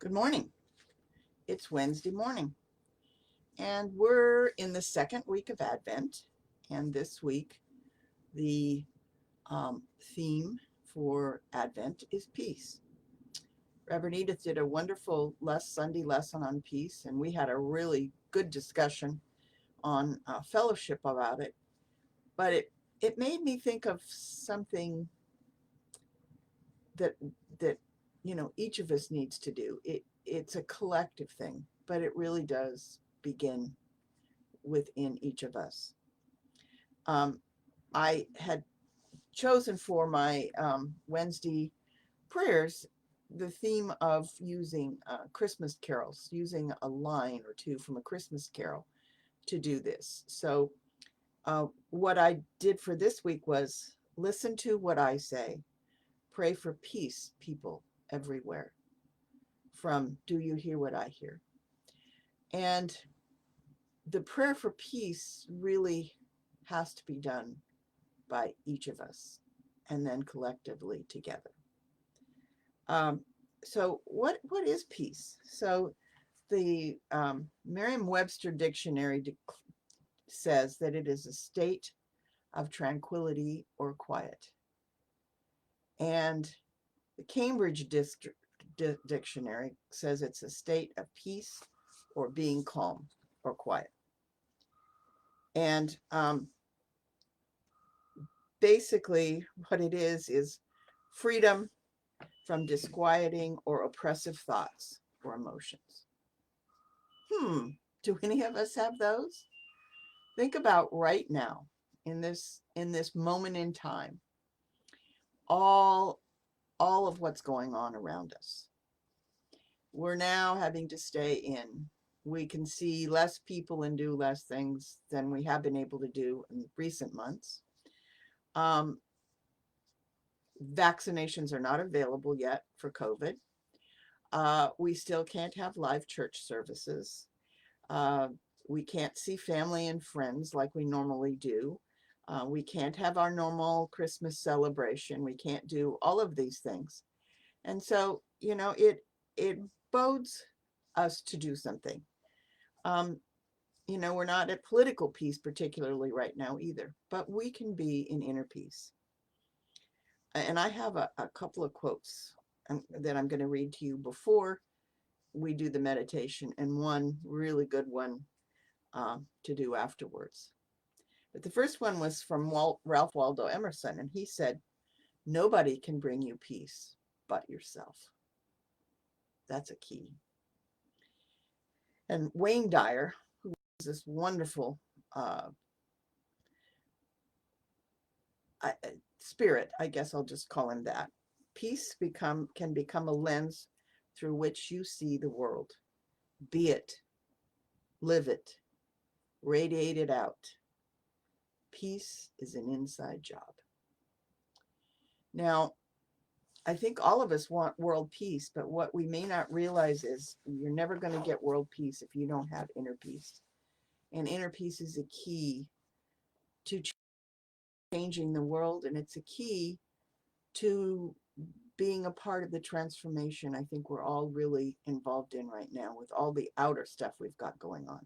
Good morning. It's Wednesday morning, and we're in the second week of Advent. And this week, the theme for Advent is peace. Reverend Edith did a wonderful last Sunday lesson on peace, and we had a really good discussion on fellowship about it. But it made me think of something that that each of us needs to do. It's a collective thing, but it really does begin within each of us. I had chosen for my Wednesday prayers the theme of using Christmas carols, using a line or two from a Christmas carol to do this. So what I did for this week was listen to what I say, pray for peace, people everywhere, from Do You Hear What I Hear? And the prayer for peace really has to be done by each of us and then collectively together. So what is peace? So the Merriam-Webster dictionary says that it is a state of tranquility or quiet. And the Cambridge dictionary says it's a state of peace or being calm or quiet. And basically what it is freedom from disquieting or oppressive thoughts or emotions. Do any of us have those? Think about right now, in this moment in time, all of what's going on around us. We're now having to stay in. We can see less people and do less things than we have been able to do in recent months. Vaccinations are not available yet for COVID. We still can't have live church services. We can't see family and friends like we normally do. We can't have our normal Christmas celebration. We can't do all of these things. And so, it bodes us to do something. We're not at political peace particularly right now either, but we can be in inner peace. And I have a couple of quotes that I'm going to read to you before we do the meditation, and one really good one to do afterwards. But the first one was from Ralph Waldo Emerson, and he said, "Nobody can bring you peace but yourself." That's a key. And Wayne Dyer, who is this wonderful spirit, I guess I'll just call him that. Peace can become a lens through which you see the world. Be it, live it, radiate it out. Peace is an inside job. Now, I think all of us want world peace, but what we may not realize is you're never going to get world peace if you don't have inner peace. And inner peace is a key to changing the world, and it's a key to being a part of the transformation I think we're all really involved in right now with all the outer stuff we've got going on.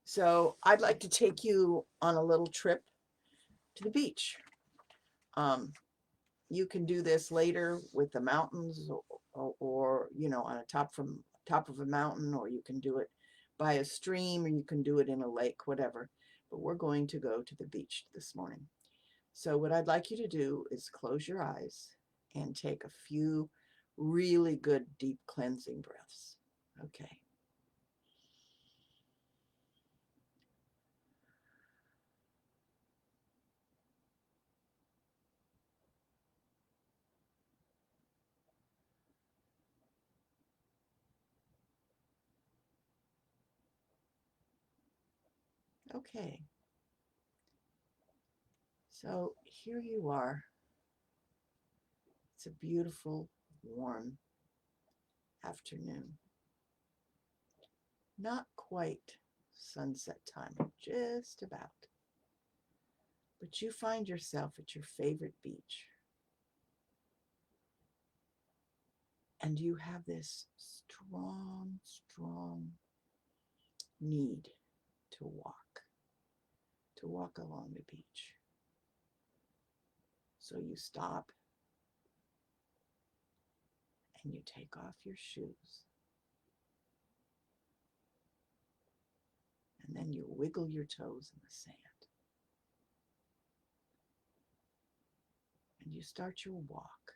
So I'd like to take you on a little trip to the beach. You can do this later with the mountains or on a top of a mountain, or you can do it by a stream, or you can do it in a lake, whatever. But we're going to go to the beach this morning. So what I'd like you to do is close your eyes and take a few really good deep cleansing breaths. Okay. Okay. So here you are. It's a beautiful, warm afternoon. Not quite sunset time, just about. But you find yourself at your favorite beach. And you have this strong, strong need to walk along the beach. So you stop and you take off your shoes. And then you wiggle your toes in the sand. And you start your walk.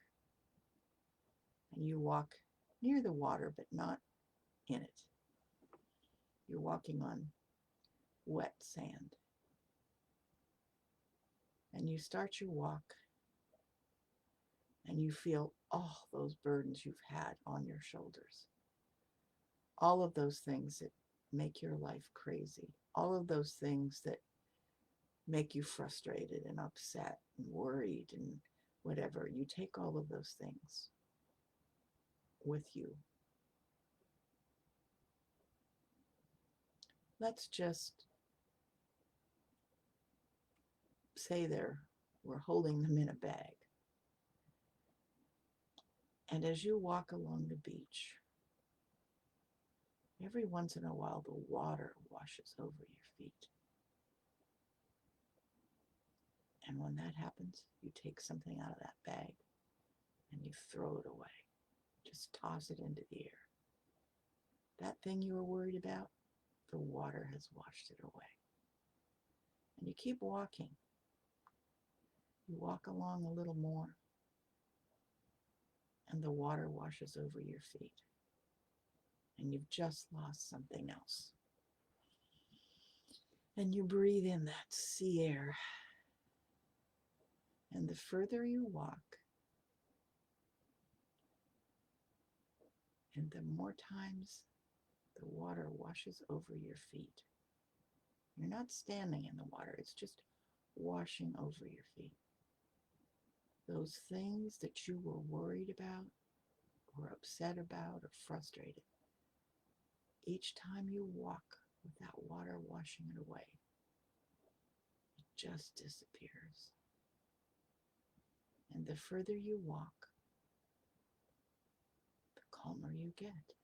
And you walk near the water, but not in it. You're walking on wet sand. And you start your walk, and you feel all those burdens you've had on your shoulders. All of those things that make your life crazy. All of those things that make you frustrated and upset and worried and whatever. You take all of those things with you. Let's just say we're holding them in a bag. And as you walk along the beach, every once in a while the water washes over your feet. And when that happens, you take something out of that bag and you throw it away. Just toss it into the air. That thing you were worried about, the water has washed it away. And you keep walking. You walk along a little more, and the water washes over your feet. And you've just lost something else. And you breathe in that sea air. And the further you walk, and the more times the water washes over your feet. You're not standing in the water, it's just washing over your feet. Those things that you were worried about, or upset about, or frustrated, each time you walk with that water washing it away, it just disappears. And the further you walk, the calmer you get.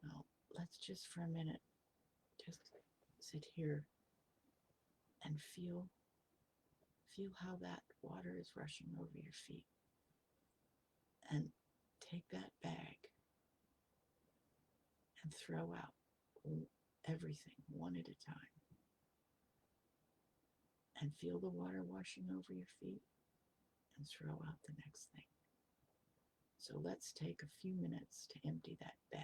Now, let's just for a minute just sit here and feel how that water is rushing over your feet. And take that bag and throw out everything one at a time. And feel the water washing over your feet and throw out the next thing. So let's take a few minutes to empty that bag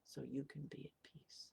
so you can be at peace.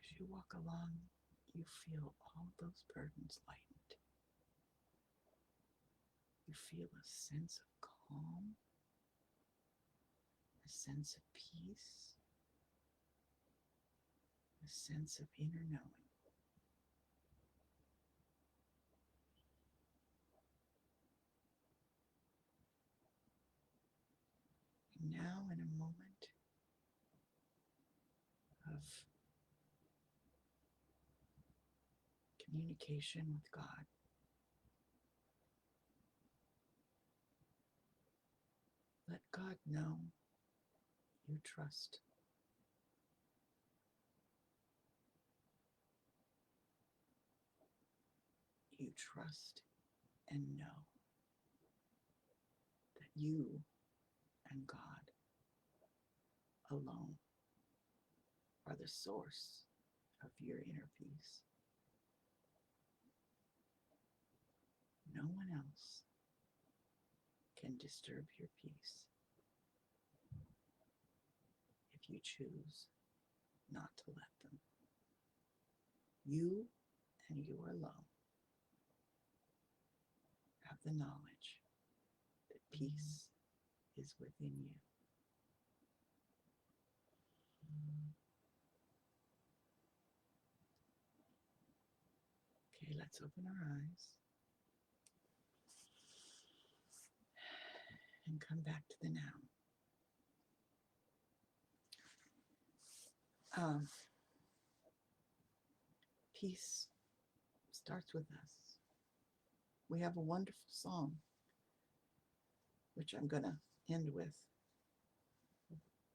As you walk along, you feel all those burdens lightened. You feel a sense of calm, a sense of peace, a sense of inner knowing. And now, in a moment of communication with God. Let God know you trust. You trust and know that you and God alone are the source of your inner peace. No one else can disturb your peace if you choose not to let them. You and you alone have the knowledge that peace is within you. Okay, let's open our eyes and come back to the now. Peace starts with us. We have a wonderful song, which I'm going to end with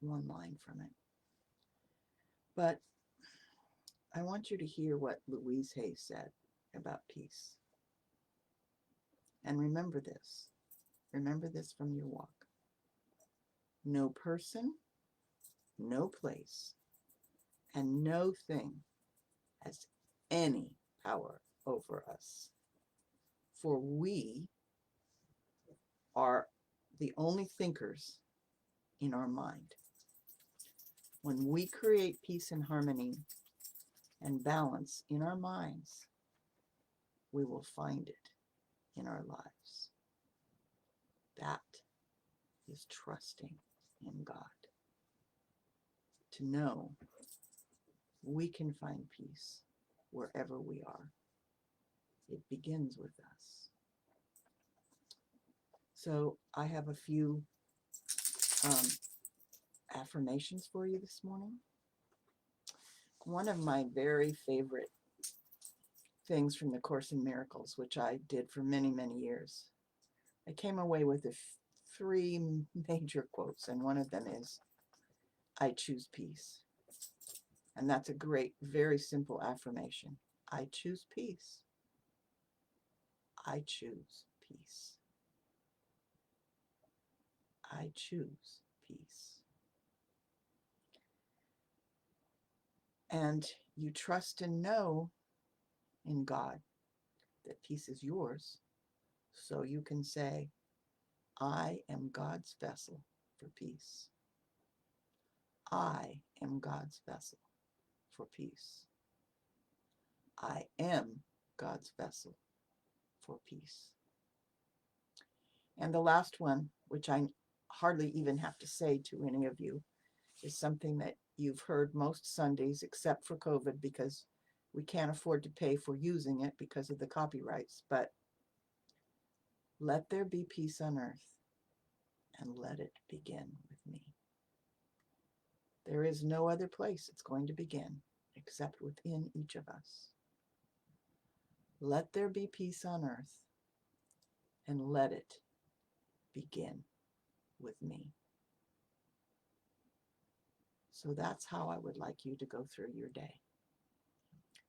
one line from it. But I want you to hear what Louise Hay said about peace. And remember this. Remember this from your walk. No person, no place, and no thing has any power over us. For we are the only thinkers in our mind. When we create peace and harmony and balance in our minds, we will find it in our lives. That is trusting in God. To know we can find peace wherever we are. It begins with us. So I have a few affirmations for you this morning. One of my very favorite things from the Course in Miracles, which I did for many, many years, I came away with three major quotes, and one of them is, I choose peace. And that's a great, very simple affirmation. I choose peace. I choose peace. I choose peace. And you trust and know in God that peace is yours, so you can say, I am God's vessel for peace. I am God's vessel for peace. I am God's vessel for peace. And the last one, which I hardly even have to say to any of you, is something that you've heard most Sundays except for COVID, because we can't afford to pay for using it because of the copyrights. But let there be peace on earth, and let it begin with me. There is no other place it's going to begin except within each of us. Let there be peace on earth, and let it begin with me. So that's how I would like you to go through your day.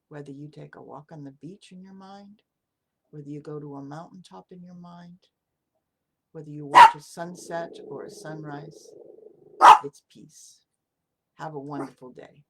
Whether you take a walk on the beach in your mind, whether you go to a mountaintop in your mind, whether you watch a sunset or a sunrise, it's peace. Have a wonderful day.